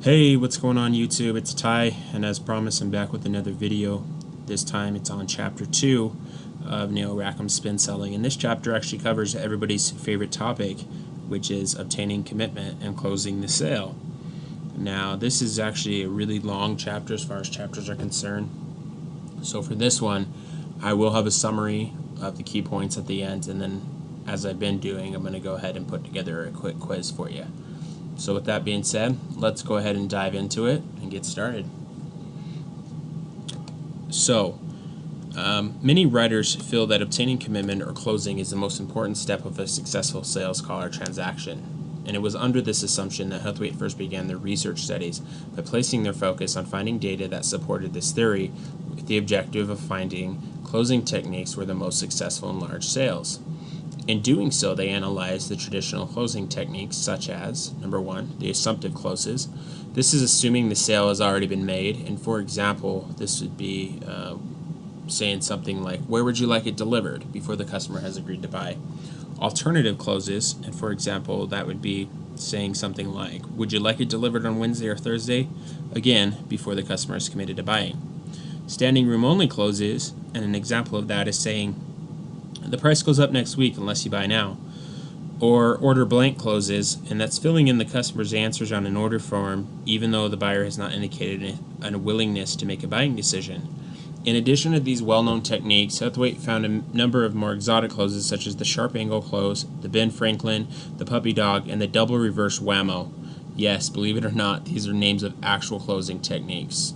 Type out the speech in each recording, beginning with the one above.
Hey, what's going on YouTube? It's Ty, and as promised, I'm back with another video. This time it's on Chapter 2 of Neil Rackham SPIN Selling, and this chapter actually covers everybody's favorite topic, which is obtaining commitment and closing the sale. Now, this is actually a really long chapter as far as chapters are concerned. So for this one, I will have a summary of the key points at the end, and then as I've been doing, I'm going to go ahead and put together a quick quiz for you. So with that being said, let's go ahead and dive into it and get started. So, many writers feel that obtaining commitment or closing is the most important step of a successful sales call or transaction. And it was under this assumption that Huthwaite first began their research studies by placing their focus on finding data that supported this theory with the objective of finding closing techniques were the most successful in large sales. In doing so, they analyzed the traditional closing techniques such as, number one, the assumptive closes. This is assuming the sale has already been made, and for example, this would be saying something like, where would you like it delivered, before the customer has agreed to buy. Alternative closes, and for example, that would be saying something like, would you like it delivered on Wednesday or Thursday, again, before the customer is committed to buying. Standing room only closes, and an example of that is saying, the price goes up next week unless you buy now. Or order blank closes, and that's filling in the customer's answers on an order form even though the buyer has not indicated a willingness to make a buying decision. In addition to these well-known techniques, Huthwaite found a number of more exotic closes such as the sharp angle close, the Ben Franklin, the puppy dog, and the double reverse whammo. Yes, believe it or not, these are names of actual closing techniques.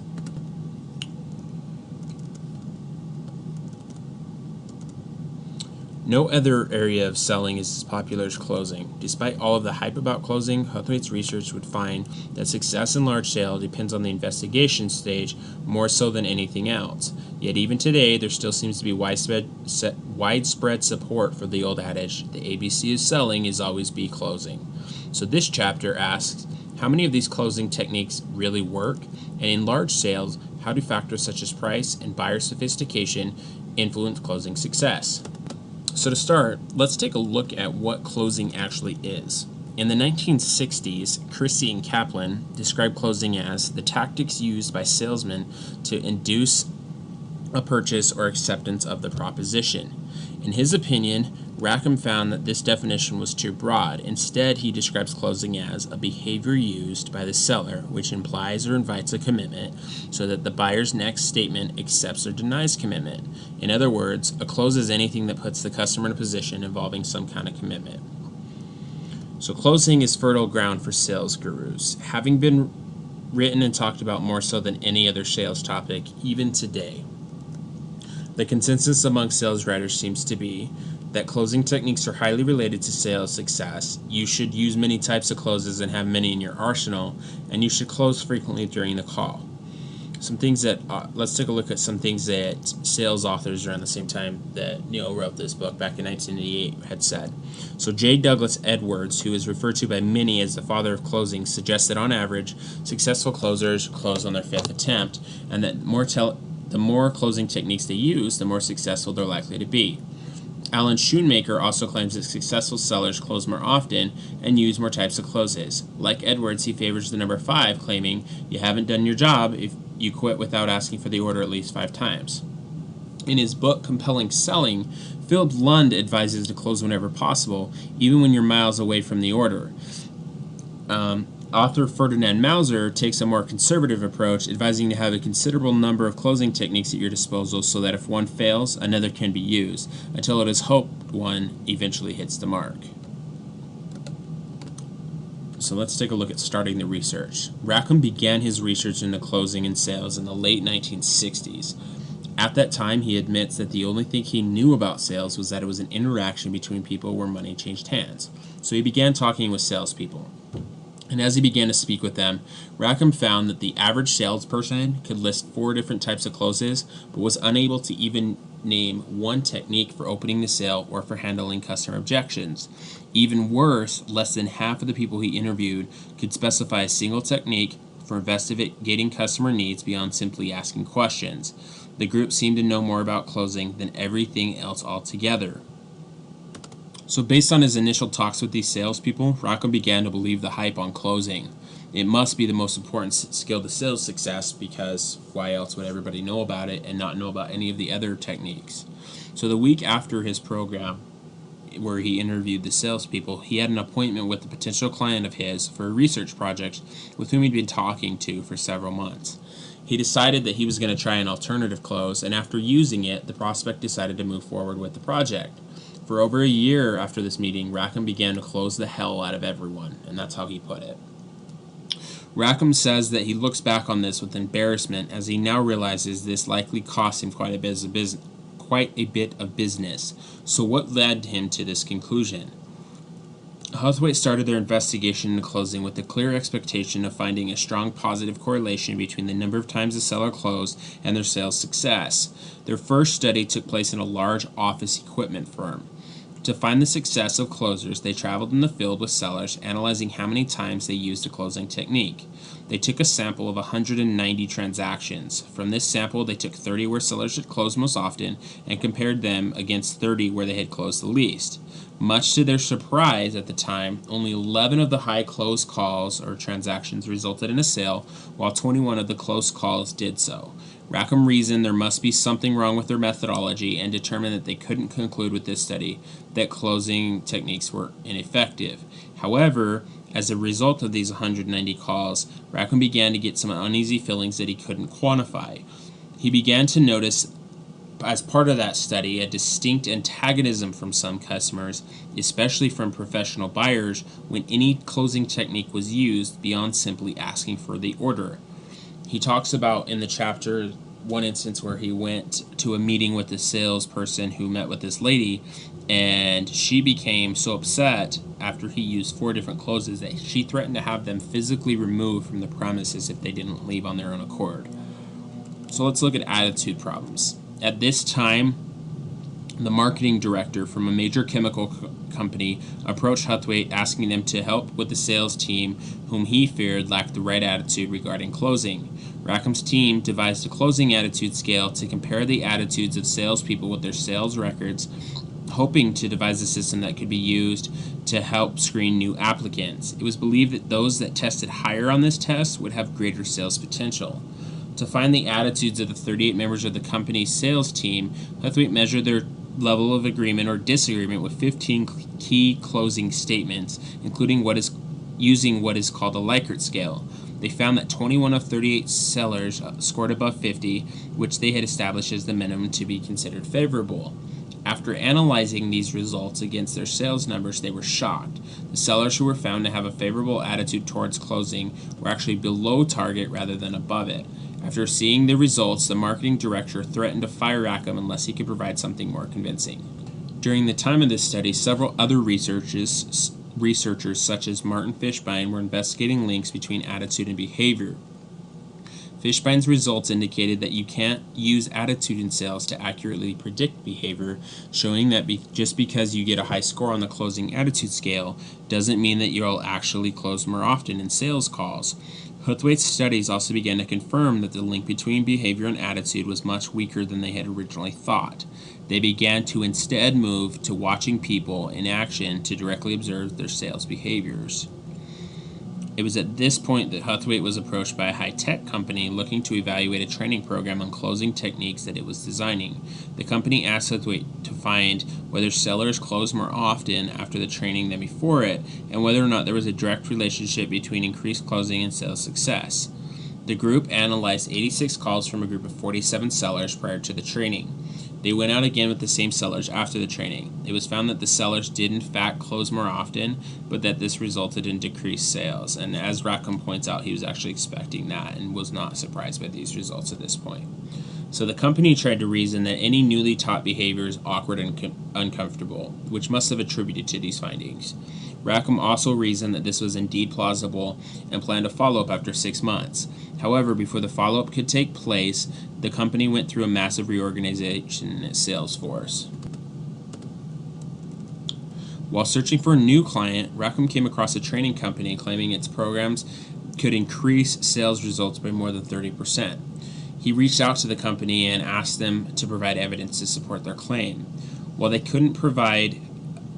No other area of selling is as popular as closing. Despite all of the hype about closing, Huthwaite's research would find that success in large sale depends on the investigation stage more so than anything else. Yet even today, there still seems to be widespread support for the old adage, the ABC of selling is always be closing. So this chapter asks, how many of these closing techniques really work? And in large sales, how do factors such as price and buyer sophistication influence closing success? So to start, let's take a look at what closing actually is. In the 1960s, Christie and Kaplan described closing as the tactics used by salesmen to induce a purchase or acceptance of the proposition. In his opinion, Rackham found that this definition was too broad. Instead, he describes closing as a behavior used by the seller which implies or invites a commitment so that the buyer's next statement accepts or denies commitment. In other words, a close is anything that puts the customer in a position involving some kind of commitment. So closing is fertile ground for sales gurus, having been written and talked about more so than any other sales topic, even today. The consensus among sales writers seems to be that closing techniques are highly related to sales success. You should use many types of closes and have many in your arsenal, and you should close frequently during the call. Some things that, let's take a look at some things that sales authors around the same time that Neil wrote this book back in 1988 had said. So J. Douglas Edwards, who is referred to by many as the father of closing, suggests that on average, successful closers close on their fifth attempt, and that the more closing techniques they use, the more successful they're likely to be. Alan Schoonmaker also claims that successful sellers close more often and use more types of closes. Like Edwards, he favors the number 5, claiming you haven't done your job if you quit without asking for the order at least 5 times. In his book, Compelling Selling, Philip Lund advises to close whenever possible, even when you're miles away from the order. Author Ferdinand Mauser takes a more conservative approach, advising to have a considerable number of closing techniques at your disposal so that if one fails, another can be used, until it is hoped one eventually hits the mark. So let's take a look at starting the research. Rackham began his research into closing and sales in the late 1960s. At that time, he admits that the only thing he knew about sales was that it was an interaction between people where money changed hands. So he began talking with salespeople. And as he began to speak with them, Rackham found that the average salesperson could list 4 different types of closes, but was unable to even name one technique for opening the sale or for handling customer objections. Even worse, less than half of the people he interviewed could specify a single technique for investigating customer needs beyond simply asking questions. The group seemed to know more about closing than everything else altogether. So based on his initial talks with these salespeople, Rackham began to believe the hype on closing. It must be the most important skill to sales success, because why else would everybody know about it and not know about any of the other techniques? So the week after his program, where he interviewed the salespeople, he had an appointment with a potential client of his for a research project with whom he'd been talking to for several months. He decided that he was going to try an alternative close, and after using it, the prospect decided to move forward with the project. For over a year after this meeting, Rackham began to close the hell out of everyone, and that's how he put it. Rackham says that he looks back on this with embarrassment, as he now realizes this likely cost him quite a bit of business. So what led him to this conclusion? Huthwaite started their investigation into closing with the clear expectation of finding a strong positive correlation between the number of times the seller closed and their sales success. Their first study took place in a large office equipment firm. To find the success of closers, they traveled in the field with sellers, analyzing how many times they used a closing technique. They took a sample of 190 transactions. From this sample, they took 30 where sellers had closed most often and compared them against 30 where they had closed the least. Much to their surprise at the time, only 11 of the high close calls or transactions resulted in a sale, while 21 of the close calls did so. Rackham reasoned there must be something wrong with their methodology and determined that they couldn't conclude with this study that closing techniques were ineffective. However, as a result of these 190 calls, Rackham began to get some uneasy feelings that he couldn't quantify. He began to notice, as part of that study, a distinct antagonism from some customers, especially from professional buyers, when any closing technique was used beyond simply asking for the order. He talks about in the chapter one instance where he went to a meeting with a salesperson who met with this lady, and she became so upset after he used 4 different closes that she threatened to have them physically removed from the premises if they didn't leave on their own accord. So let's look at attitude problems. At this time, the marketing director from a major chemical company approached Huthwaite, asking them to help with the sales team, whom he feared lacked the right attitude regarding closing. Rackham's team devised a closing attitude scale to compare the attitudes of salespeople with their sales records, hoping to devise a system that could be used to help screen new applicants. It was believed that those that tested higher on this test would have greater sales potential. To find the attitudes of the 38 members of the company's sales team, Huthwaite measured their level of agreement or disagreement with 15 key closing statements, including using what is called a Likert scale. They found that 21 of 38 sellers scored above 50, which they had established as the minimum to be considered favorable. After analyzing these results against their sales numbers, they were shocked. The sellers who were found to have a favorable attitude towards closing were actually below target rather than above it. After seeing the results, the marketing director threatened to fire Rackham unless he could provide something more convincing. During the time of this study, several other researchers such as Martin Fishbein were investigating links between attitude and behavior. Fishbein's results indicated that you can't use attitude in sales to accurately predict behavior, showing that just because you get a high score on the closing attitude scale doesn't mean that you'll actually close more often in sales calls. Huthwaite's studies also began to confirm that the link between behavior and attitude was much weaker than they had originally thought. They began to instead move to watching people in action to directly observe their sales behaviors. It was at this point that Huthwaite was approached by a high-tech company looking to evaluate a training program on closing techniques that it was designing. The company asked Huthwaite to find whether sellers closed more often after the training than before it, and whether or not there was a direct relationship between increased closing and sales success. The group analyzed 86 calls from a group of 47 sellers prior to the training. They went out again with the same sellers after the training. It was found that the sellers did in fact close more often, but that this resulted in decreased sales. And as Rackham points out, he was actually expecting that and was not surprised by these results at this point. So the company tried to reason that any newly taught behavior is awkward and uncomfortable, which must have attributed to these findings. Rackham also reasoned that this was indeed plausible and planned a follow-up after 6 months. However, before the follow-up could take place, the company went through a massive reorganization in its sales force. While searching for a new client, Rackham came across a training company claiming its programs could increase sales results by more than 30%. He reached out to the company and asked them to provide evidence to support their claim. While they couldn't provide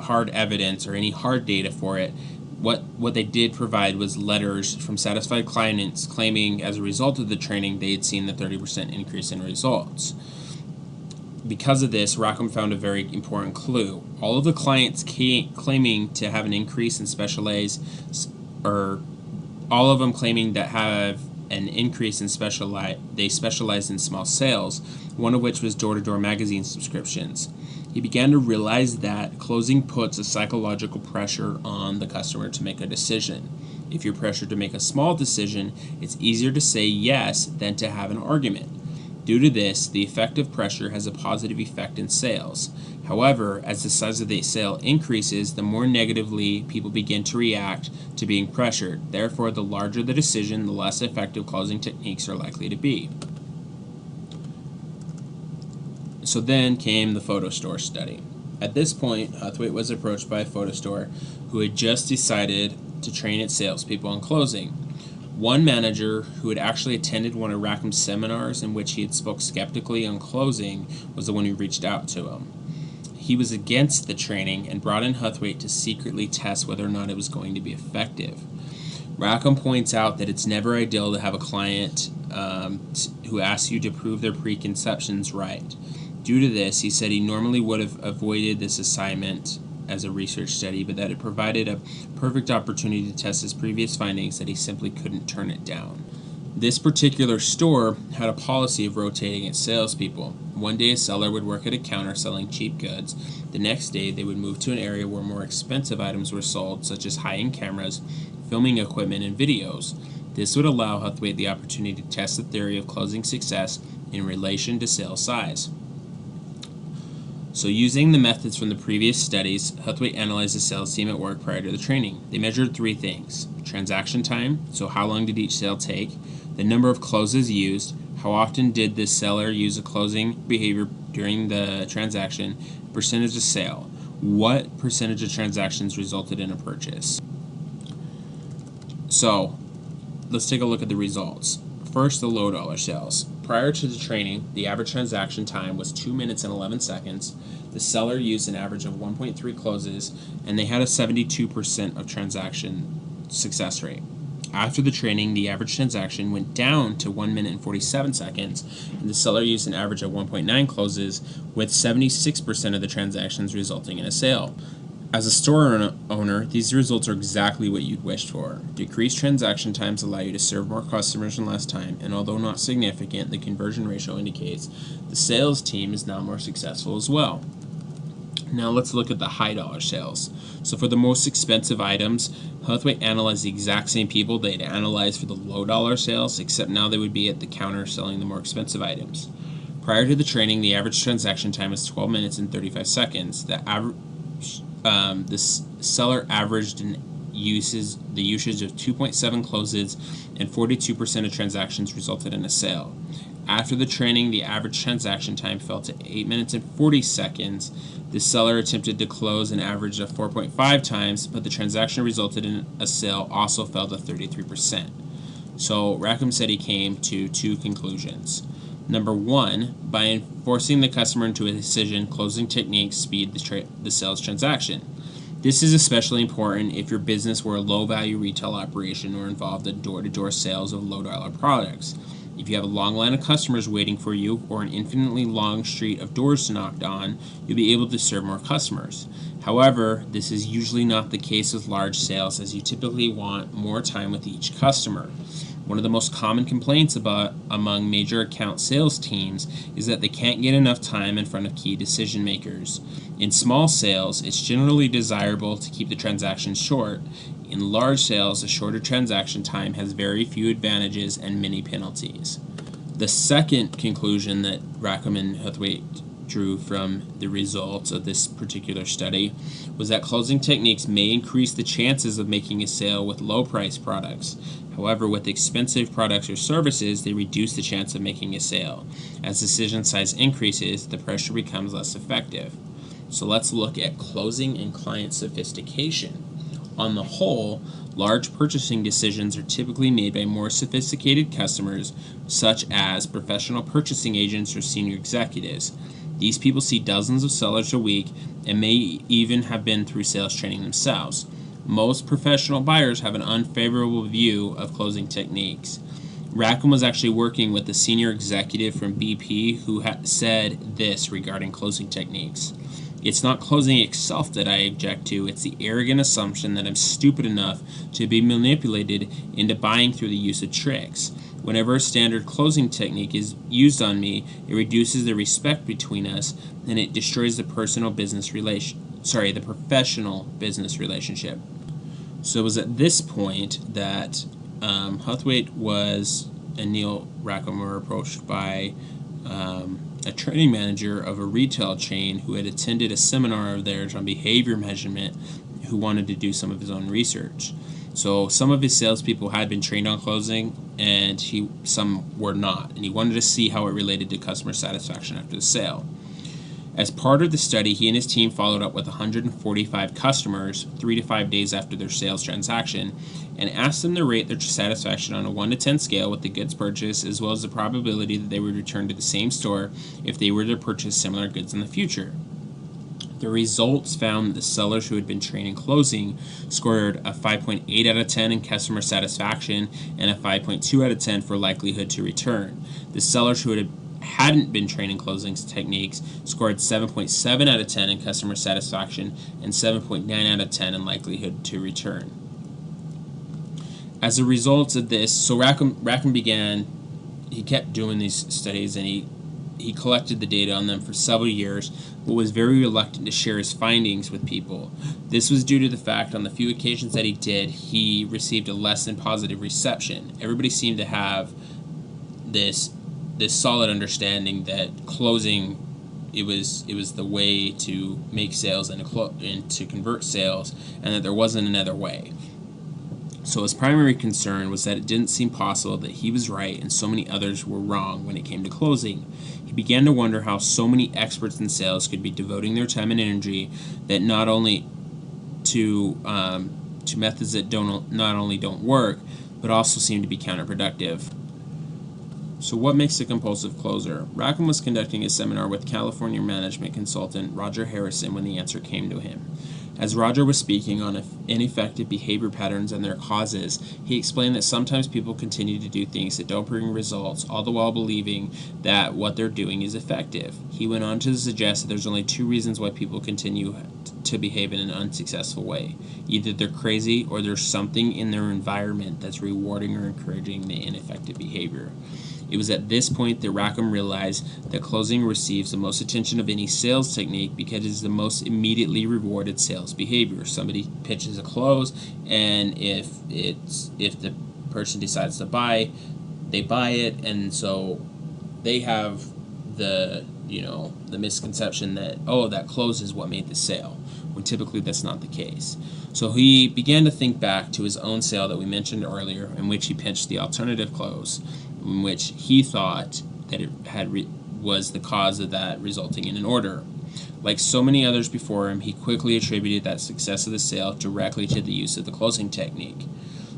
hard evidence or any hard data for it, What they did provide was letters from satisfied clients claiming as a result of the training they had seen the 30% increase in results. Because of this, Rackham found a very important clue. All of the clients claiming to have an increase in specialized, or all of them claiming that have an increase in they specialize in small sales, one of which was door-to-door magazine subscriptions. He began to realize that closing puts a psychological pressure on the customer to make a decision. If you're pressured to make a small decision, it's easier to say yes than to have an argument. Due to this, the effect of pressure has a positive effect in sales. However, as the size of the sale increases, the more negatively people begin to react to being pressured. Therefore, the larger the decision, the less effective closing techniques are likely to be. So then came the photo store study. At this point, Huthwaite was approached by a photo store who had just decided to train its salespeople on closing. One manager who had actually attended one of Rackham's seminars in which he had spoke skeptically on closing was the one who reached out to him. He was against the training and brought in Huthwaite to secretly test whether or not it was going to be effective. Rackham points out that it's never ideal to have a client who asks you to prove their preconceptions right. Due to this, he said he normally would have avoided this assignment as a research study, but that it provided a perfect opportunity to test his previous findings that he simply couldn't turn it down. This particular store had a policy of rotating its salespeople. One day a seller would work at a counter selling cheap goods. The next day they would move to an area where more expensive items were sold, such as high-end cameras, filming equipment, and videos. This would allow Huthwaite the opportunity to test the theory of closing success in relation to sales size. So using the methods from the previous studies, Huthwaite analyzed the sales team at work prior to the training. They measured 3 things: transaction time, so how long did each sale take, the number of closes used, how often did the seller use a closing behavior during the transaction, percentage of sale, what percentage of transactions resulted in a purchase. So let's take a look at the results. First, the low dollar sales. Prior to the training, the average transaction time was 2 minutes and 11 seconds. The seller used an average of 1.3 closes, and they had a 72% of transaction success rate. After the training, the average transaction went down to 1 minute and 47 seconds, and the seller used an average of 1.9 closes, with 76% of the transactions resulting in a sale. As a store owner, these results are exactly what you'd wished for. Decreased transaction times allow you to serve more customers in less time, and although not significant, the conversion ratio indicates the sales team is now more successful as well. Now let's look at the high dollar sales. So for the most expensive items, Huthwaite analyzed the exact same people they'd analyzed for the low dollar sales, except now they would be at the counter selling the more expensive items. Prior to the training, the average transaction time was 12 minutes and 35 seconds. The seller averaged the usage of 2.7 closes, and 42% of transactions resulted in a sale. After the training, the average transaction time fell to 8 minutes and 40 seconds. The seller attempted to close an average of 4.5 times, but the transaction resulted in a sale also fell to 33%. So Rackham said he came to 2 conclusions. Number 1, by forcing the customer into a decision, closing techniques speed the sales transaction. This is especially important if your business were a low-value retail operation or involved in door-to-door sales of low-dollar products. If you have a long line of customers waiting for you or an infinitely long street of doors to knock on, you'll be able to serve more customers. However, this is usually not the case with large sales, as you typically want more time with each customer. One of the most common complaints among major account sales teams is that they can't get enough time in front of key decision makers. In small sales, it's generally desirable to keep the transaction short. In large sales, a shorter transaction time has very few advantages and many penalties. The second conclusion that Rackham and Huthwaite drew from the results of this particular study was that closing techniques may increase the chances of making a sale with low-priced products. However, with expensive products or services, they reduce the chance of making a sale. As decision size increases, the pressure becomes less effective. So let's look at closing and client sophistication. On the whole, large purchasing decisions are typically made by more sophisticated customers, such as professional purchasing agents or senior executives. These people see dozens of sellers a week and may even have been through sales training themselves. Most professional buyers have an unfavorable view of closing techniques. Rackham was actually working with a senior executive from BP who said this regarding closing techniques. It's not closing itself that I object to, it's the arrogant assumption that I'm stupid enough to be manipulated into buying through the use of tricks. Whenever a standard closing technique is used on me, it reduces the respect between us and it destroys the professional business relationship. So it was at this point that Huthwaite and Neil Rackham were approached by a training manager of a retail chain who had attended a seminar of theirs on behavior measurement, who wanted to do some of his own research. So some of his salespeople had been trained on closing, and some were not, and he wanted to see how it related to customer satisfaction after the sale. As part of the study, he and his team followed up with 145 customers 3 to 5 days after their sales transaction and asked them to rate their satisfaction on a 1 to 10 scale with the goods purchased, as well as the probability that they would return to the same store if they were to purchase similar goods in the future. The results found that the sellers who had been trained in closing scored a 5.8 out of 10 in customer satisfaction and a 5.2 out of 10 for likelihood to return. The sellers who hadn't been trained in closing techniques scored 7.7 out of 10 in customer satisfaction and 7.9 out of 10 in likelihood to return. As a result of this, so Rackham he kept doing these studies, and he collected the data on them for several years, but was very reluctant to share his findings with people. This was due to the fact on the few occasions that he did, he received a less than positive reception. Everybody seemed to have this solid understanding that closing, it was the way to make sales and to convert sales, and that there wasn't another way. So his primary concern was that it didn't seem possible that he was right and so many others were wrong when it came to closing. He began to wonder how so many experts in sales could be devoting their time and energy that not only to methods that not only don't work, but also seem to be counterproductive. So what makes a compulsive closer? Rackham was conducting a seminar with California management consultant Roger Harrison when the answer came to him. As Roger was speaking on ineffective behavior patterns and their causes, he explained that sometimes people continue to do things that don't bring results, all the while believing that what they're doing is effective. He went on to suggest that there's only 2 reasons why people continue to behave in an unsuccessful way. Either they're crazy or there's something in their environment that's rewarding or encouraging the ineffective behavior. It was at this point that Rackham realized that closing receives the most attention of any sales technique because it is the most immediately rewarded sales behavior. Somebody pitches a close, and if the person decides to buy, they buy it, and so they have the misconception that, oh, that close is what made the sale, when typically that's not the case. So he began to think back to his own sale that we mentioned earlier, in which he pitched the alternative close, in which he thought that it was the cause of that resulting in an order. Like so many others before him, he quickly attributed that success of the sale directly to the use of the closing technique.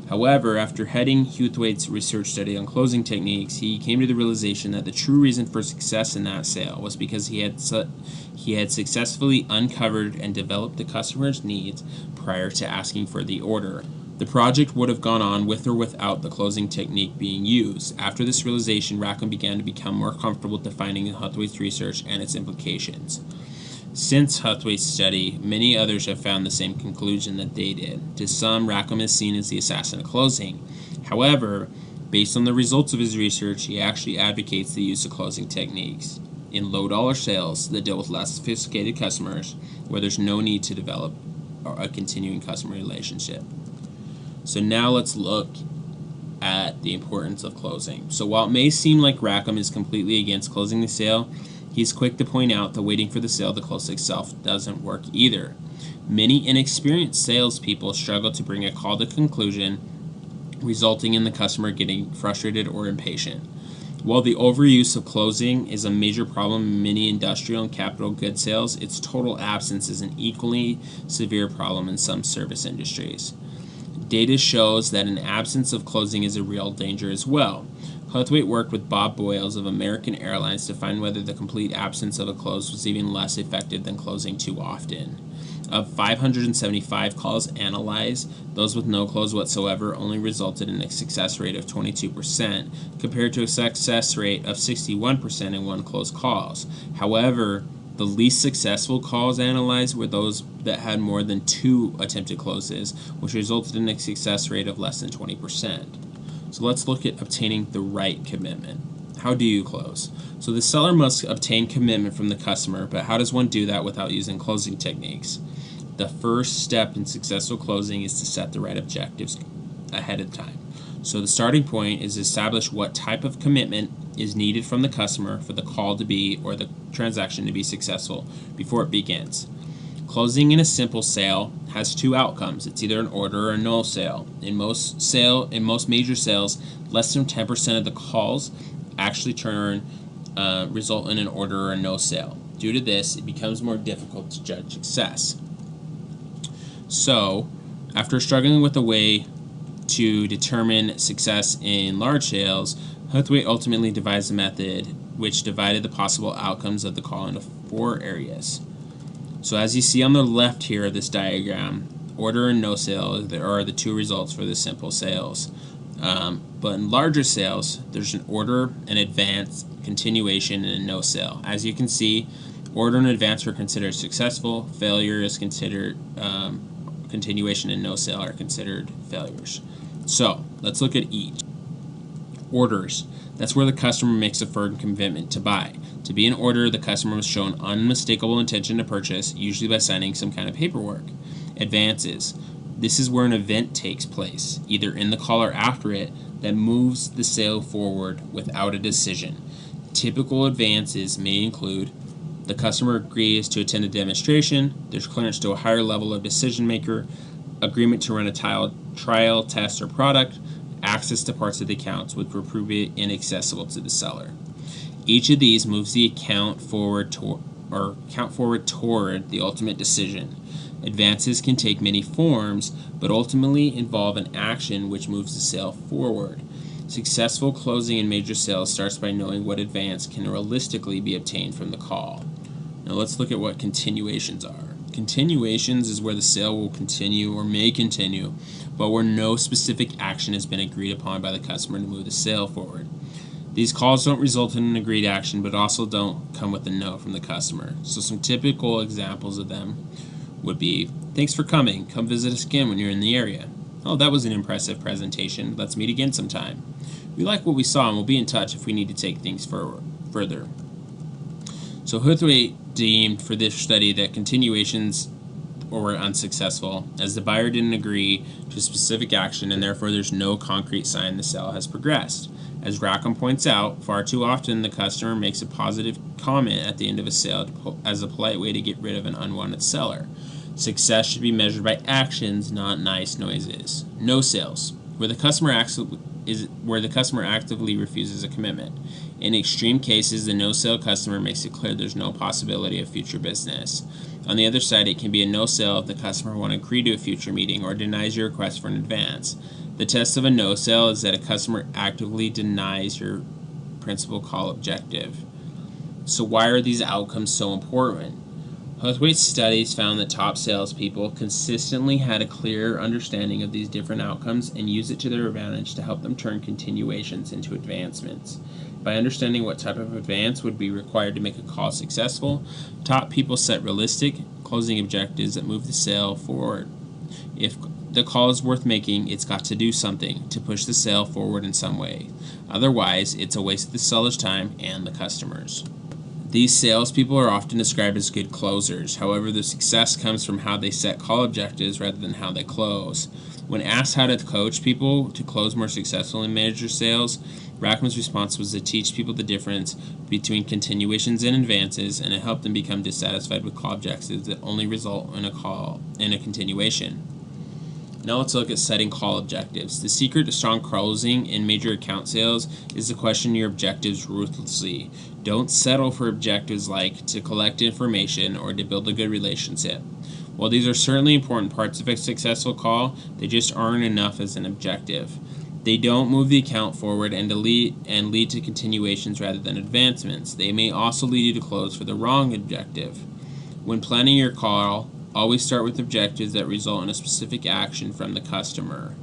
However, after heading Huthwaite's research study on closing techniques, he came to the realization that the true reason for success in that sale was because he had successfully uncovered and developed the customer's needs prior to asking for the order. The project would have gone on with or without the closing technique being used. After this realization, Rackham began to become more comfortable defining Huthwaite's research and its implications. Since Huthwaite's study, many others have found the same conclusion that they did. To some, Rackham is seen as the assassin of closing. However, based on the results of his research, he actually advocates the use of closing techniques in low-dollar sales that deal with less sophisticated customers, where there's no need to develop a continuing customer relationship. So now let's look at the importance of closing. So while it may seem like Rackham is completely against closing the sale, he's quick to point out that waiting for the sale to close itself doesn't work either. Many inexperienced salespeople struggle to bring a call to conclusion, resulting in the customer getting frustrated or impatient. While the overuse of closing is a major problem in many industrial and capital goods sales, its total absence is an equally severe problem in some service industries. Data shows that an absence of closing is a real danger as well. Huthwaite worked with Bob Boyles of American Airlines to find whether the complete absence of a close was even less effective than closing too often. Of 575 calls analyzed, those with no close whatsoever only resulted in a success rate of 22%, compared to a success rate of 61% in one closed calls. However, the least successful calls analyzed were those that had more than 2 attempted closes, which resulted in a success rate of less than 20%. So let's look at obtaining the right commitment. How do you close? So the seller must obtain commitment from the customer, but how does one do that without using closing techniques? The first step in successful closing is to set the right objectives ahead of time. So the starting point is to establish what type of commitment is needed from the customer for the call to be or the transaction to be successful before it begins. Closing in a simple sale has 2 outcomes. It's either an order or a no sale. In most major sales, less than 10% of the calls actually result in an order or a no sale. Due to this, it becomes more difficult to judge success. So, after struggling with a way to determine success in large sales, Huthwaite ultimately devised a method which divided the possible outcomes of the call into 4 areas. So as you see on the left here of this diagram, order and no sale are the 2 results for the simple sales. But in larger sales, there's an order, an advance, continuation, and a no sale. As you can see, order and advance are considered successful, failure is considered continuation, and no sale are considered failures. So let's look at each. Orders. That's where the customer makes a firm commitment to buy. To be an order, the customer must show an unmistakable intention to purchase, usually by signing some kind of paperwork. Advances. This is where an event takes place, either in the call or after it, that moves the sale forward without a decision. Typical advances may include the customer agrees to attend a demonstration, there's clearance to a higher level of decision maker, agreement to run a trial, test, or product, access to parts of the accounts which will prove it inaccessible to the seller. Each of these moves the account forward toward the ultimate decision. Advances can take many forms, but ultimately involve an action which moves the sale forward. Successful closing in major sales starts by knowing what advance can realistically be obtained from the call. Now let's look at what continuations are. Continuations is where the sale will continue or may continue, but where no specific action has been agreed upon by the customer to move the sale forward. These calls don't result in an agreed action, but also don't come with a no from the customer. So some typical examples of them would be, thanks for coming, come visit us again when you're in the area. Oh, that was an impressive presentation, let's meet again sometime. We like what we saw and we'll be in touch if we need to take things further. So Huthwaite deemed for this study that continuations were unsuccessful, as the buyer didn't agree to a specific action and therefore there's no concrete sign the sale has progressed. As Rackham points out, far too often the customer makes a positive comment at the end of a sale as a polite way to get rid of an unwanted seller. Success should be measured by actions, not nice noises. No sales, where the customer actively refuses a commitment. In extreme cases, the no-sale customer makes it clear there's no possibility of future business. On the other side, it can be a no-sale if the customer won't agree to a future meeting or denies your request for an advance. The test of a no-sale is that a customer actively denies your principal call objective. So why are these outcomes so important? Huthwaite's studies found that top salespeople consistently had a clear understanding of these different outcomes and used it to their advantage to help them turn continuations into advancements. By understanding what type of advance would be required to make a call successful, top people set realistic closing objectives that move the sale forward. If the call is worth making, it's got to do something to push the sale forward in some way. Otherwise, it's a waste of the seller's time and the customer's. These salespeople are often described as good closers. However, their success comes from how they set call objectives rather than how they close. When asked how to coach people to close more successfully in major sales, Rackham's response was to teach people the difference between continuations and advances, and to help them become dissatisfied with call objectives that only result in a continuation. Now let's look at setting call objectives. The secret to strong closing in major account sales is to question your objectives ruthlessly. Don't settle for objectives like to collect information or to build a good relationship. While these are certainly important parts of a successful call, they just aren't enough as an objective. They don't move the account forward and lead to continuations rather than advancements. They may also lead you to close for the wrong objective. When planning your call, Always start with objectives that result in a specific action from the customer.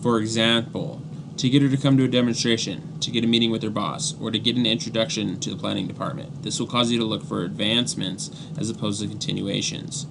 For example, to get her to come to a demonstration, to get a meeting with her boss, or to get an introduction to the planning department. This will cause you to look for advancements as opposed to continuations.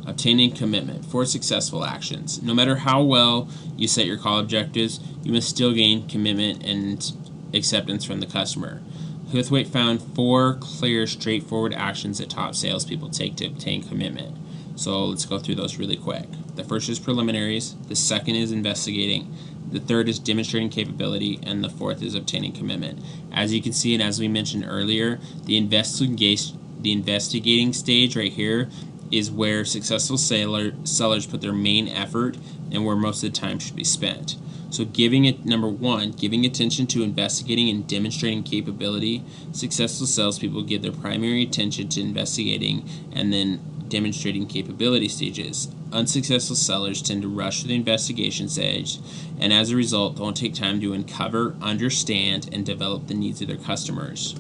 Obtaining commitment for successful actions. No matter how well you set your call objectives, you must still gain commitment and acceptance from the customer. Huthwaite found 4 clear, straightforward actions that top salespeople take to obtain commitment. So let's go through those really quick. The first is preliminaries, the second is investigating, the third is demonstrating capability, and the fourth is obtaining commitment. As you can see, and as we mentioned earlier, the investigating stage right here is where successful sellers put their main effort and where most of the time should be spent. So number one, giving attention to investigating and demonstrating capability. Successful salespeople give their primary attention to investigating and then demonstrating capability stages. Unsuccessful sellers tend to rush to the investigation stage, and as a result, don't take time to uncover, understand, and develop the needs of their customers.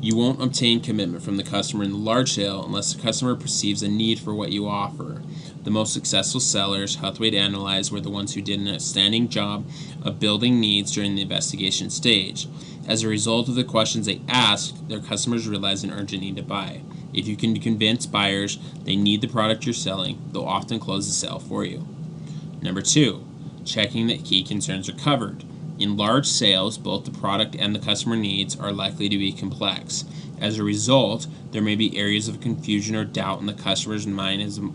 You won't obtain commitment from the customer in the large sale unless the customer perceives a need for what you offer. The most successful sellers Huthwaite analyzed were the ones who did an outstanding job of building needs during the investigation stage. As a result of the questions they asked, their customers realized an urgent need to buy. If you can convince buyers they need the product you're selling, they'll often close the sale for you. Number 2, checking that key concerns are covered. In large sales, both the product and the customer needs are likely to be complex. As a result, there may be areas of confusion or doubt in the customer's mind as the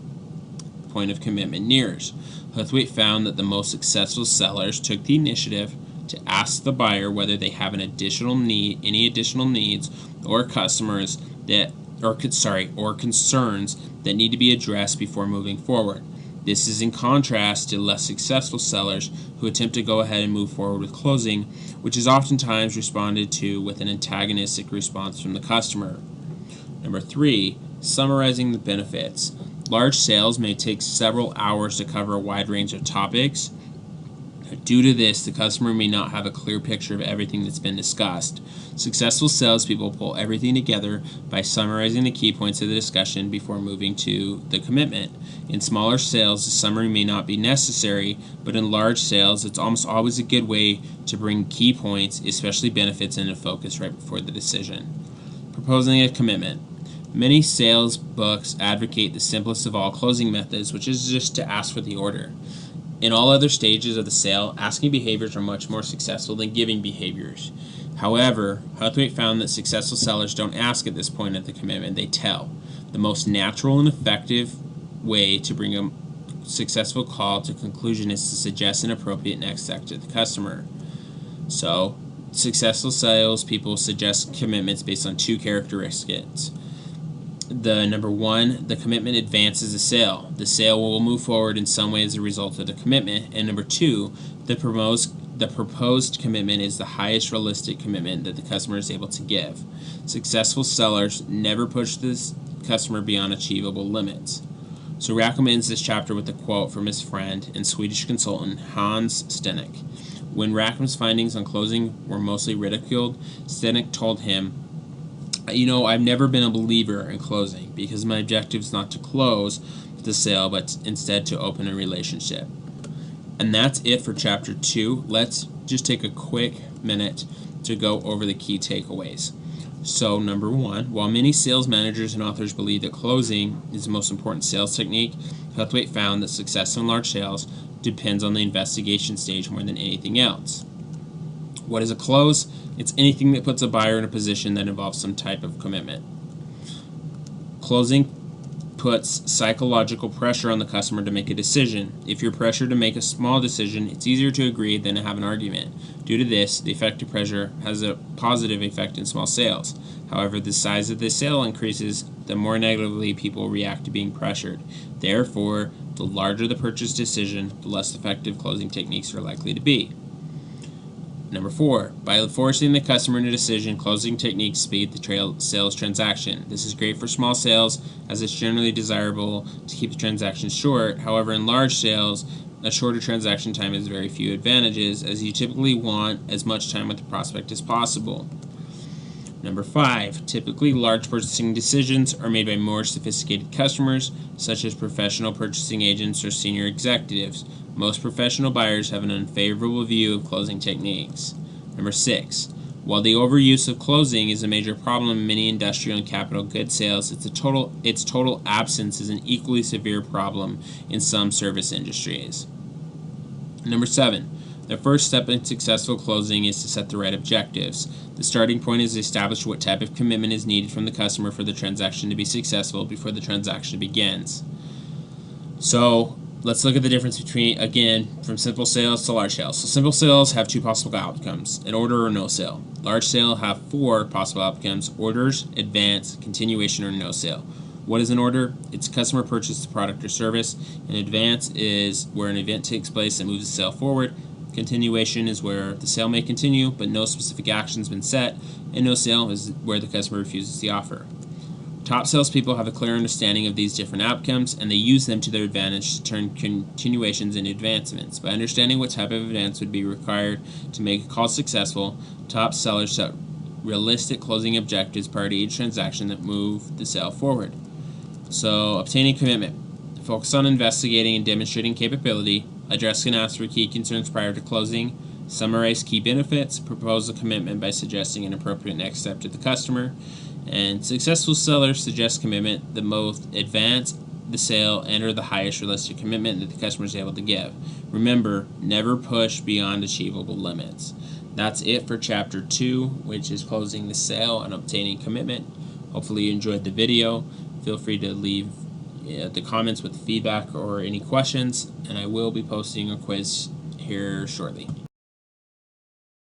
point of commitment nears. Huthwaite found that the most successful sellers took the initiative to ask the buyer whether they have any additional needs or concerns that need to be addressed before moving forward. This is in contrast to less successful sellers who attempt to go ahead and move forward with closing, which is oftentimes responded to with an antagonistic response from the customer. Number 3, summarizing the benefits. Large sales may take several hours to cover a wide range of topics. Due to this, the customer may not have a clear picture of everything that's been discussed. Successful salespeople pull everything together by summarizing the key points of the discussion before moving to the commitment. In smaller sales, the summary may not be necessary, but in large sales, it's almost always a good way to bring key points, especially benefits, into focus right before the decision. Proposing a commitment. Many sales books advocate the simplest of all closing methods, which is just to ask for the order. In all other stages of the sale, asking behaviors are much more successful than giving behaviors. However, Huthwaite found that successful sellers don't ask at this point of the commitment, they tell. The most natural and effective way to bring a successful call to conclusion is to suggest an appropriate next step to the customer. So, successful salespeople suggest commitments based on 2 characteristics. Number 1, the commitment advances the sale. The sale will move forward in some way as a result of the commitment. And number 2, the proposed commitment is the highest realistic commitment that the customer is able to give. Successful sellers never push this customer beyond achievable limits. So Rackham ends this chapter with a quote from his friend and Swedish consultant Hans Stennick. When Rackham's findings on closing were mostly ridiculed, Stennick told him, I've never been a believer in closing because my objective is not to close the sale, but instead to open a relationship. And that's it for Chapter 2. Let's just take a quick minute to go over the key takeaways. So, number 1, while many sales managers and authors believe that closing is the most important sales technique, Huthwaite found that success in large sales depends on the investigation stage more than anything else. What is a close? It's anything that puts a buyer in a position that involves some type of commitment. Closing puts psychological pressure on the customer to make a decision. If you're pressured to make a small decision, it's easier to agree than to have an argument. Due to this, the effect of pressure has a positive effect in small sales. However, the size of the sale increases, the more negatively people react to being pressured. Therefore, the larger the purchase decision, the less effective closing techniques are likely to be. Number 4, by forcing the customer into a decision, closing techniques speed the sales transaction. This is great for small sales as it's generally desirable to keep the transaction short. However, in large sales, a shorter transaction time has very few advantages as you typically want as much time with the prospect as possible. Number 5, typically large purchasing decisions are made by more sophisticated customers, such as professional purchasing agents or senior executives. Most professional buyers have an unfavorable view of closing techniques. Number 6, while the overuse of closing is a major problem in many industrial and capital goods sales, its total absence is an equally severe problem in some service industries. Number 7, the first step in successful closing is to set the right objectives. The starting point is to establish what type of commitment is needed from the customer for the transaction to be successful before the transaction begins. So let's look at the difference between, again, from simple sales to large sales. So simple sales have 2 possible outcomes, an order or no sale. Large sale have 4 possible outcomes, orders, advance, continuation, or no sale. What is an order? It's a customer purchased a product or service. An advance is where an event takes place that moves the sale forward. Continuation is where the sale may continue, but no specific action has been set, and no sale is where the customer refuses the offer. Top salespeople have a clear understanding of these different outcomes, and they use them to their advantage to turn continuations into advancements. By understanding what type of advance would be required to make a call successful, top sellers set realistic closing objectives prior to each transaction that move the sale forward. So, obtaining commitment. Focus on investigating and demonstrating capability. Address and ask for key concerns prior to closing. Summarize key benefits. Propose a commitment by suggesting an appropriate next step to the customer. And successful sellers suggest commitment that both advance the sale and or the highest realistic commitment that the customer is able to give. Remember, never push beyond achievable limits. That's it for Chapter 2, which is closing the sale and obtaining commitment. Hopefully you enjoyed the video. Feel free to leave the comments with feedback or any questions, and I will be posting a quiz here shortly.